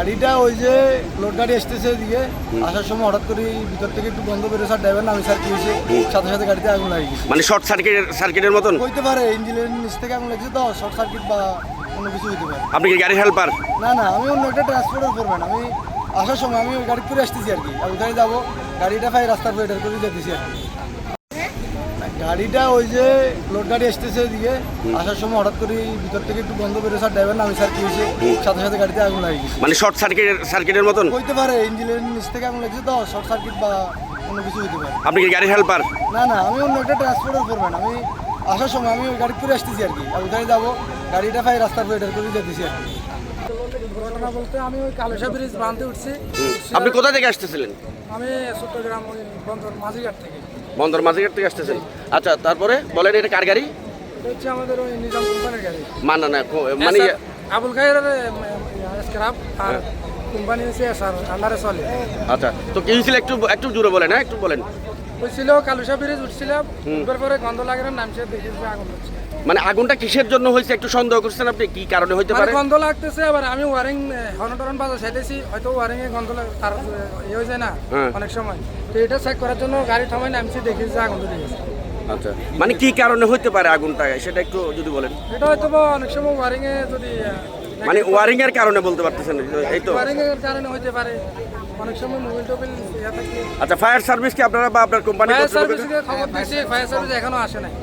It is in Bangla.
গাড়িটা ওই যে লোড গাড়ি আসতেছে এদিকে আসার সময় হঠাৎ করে ভিতর থেকে একটু গন্ধ বেরো, স্যার ড্রাইভার নামে স্যার কি হয়েছে, সাথে সাথে গাড়িতে আগুন লাগে গেছে। মানে শর্ট সার্কিটের মতন হইতে পারে, ইঞ্জিনের নিচ থেকে আগুন লাগছে তো, শর্ট সার্কিট বা অন্য কিছু হইতে পারে। আপনি কি গাড়ির হেল্পার? না না, আমি অন্য একটা ট্রান্সপোর্টের করবেন। আমি আসার সময় আমি ওই গাড়ি করে আসতেছি আর কি, ওইখানে যাবো, গাড়িটা ফাই রাস্তার পর এটার করে যেতেছি আর কি। গাড়িটা ওই যে লোড গাড়ি আসতেছে এদিকে আসার সময় হঠাৎ করে ভিতর থেকে একটু গন্ধ বেরো, স্যার ড্রাইভার নামে স্যার কি হয়েছে, সাথে সাথে গাড়িতে আগুন লাগে গেছে। মানে শর্ট সার্কিটের মতন হইতে পারে, ইঞ্জিনের নিচ থেকে আগুন লাগছে তো, শর্ট সার্কিট বা অন্য কিছু হইতে পারে। আপনি কি গাড়ির হেল্পার? না না, আমি অন্য একটা ট্রান্সপোর্টের করবেন। আমি আসার সময় আমি ওই গাড়ি করে আসতেছি আর কি, ওইখানে যাবো, গাড়িটা ফাই রাস্তার পর এটার করে যেতেছি আর কি। ঘটনা বলতে আমি ওই কালেশা ব্রিজ বাঁধতে উঠছি। আপনি কোথা থেকে আসতেছিলেন? আমি চট্টগ্রাম ওই বন্দর মাঝিঘাট থেকে। বন্দর মাঝিঘাট থেকে আসতেছেন? আচ্ছা, তারপরে বলেন এটা কার গাড়ি? এটা হচ্ছে আমাদের ওই নিজাম কোম্পানির গাড়ি। না মানে আবুল খায়ের স্ক্র্যাপ আর কোম্পানি হচ্ছে স্যার আন্ডারে চলে। আচ্ছা, তো কি হয়েছিল একটু জোরে বলেন, হ্যাঁ একটু বলেন। হয়েছিল কালুসা ব্রিজ উঠছিলাম, উঠার পরে গন্ধ লাগে না, নামছে দেখেছি আগুন হচ্ছে। মানে আগুনটা কিসের জন্য হয়েছে একটু সন্দেহ করছেন আপনি, কি কারণে হইতে পারে? গন্ধ লাগতেছে, আবার আমি ওয়ারিং হর্ন বাজা চাইতেছি, হয়তো ওয়ারিং এ গন্ধ তার ইয়ে হয়ে যায় না অনেক সময়, তো এটা চেক করার জন্য গাড়ি থামাই নামছি, দেখেছি আগুন ধরে গেছে। আচ্ছা, মানে কি কারণে হইতে পারে আগুনটা, সেটা একটু যদি বলেন। এটা হয়তো অনেক সময় ওয়ারিং এ যদি মানে ওয়ারিং এর কারণে বলতে পারতেছেন? এই তো ওয়ারিং এর কারণে হইতে পারে, অনেক সময় মোবাইল টোবিল ইয়া থাকে। আচ্ছা, ফায়ার সার্ভিস কি আপনারা বা আপনার কোম্পানি ফায়ার সার্ভিসকে খবর দিয়েছি, ফায়ার সার্ভিস এখনো আসে নাই।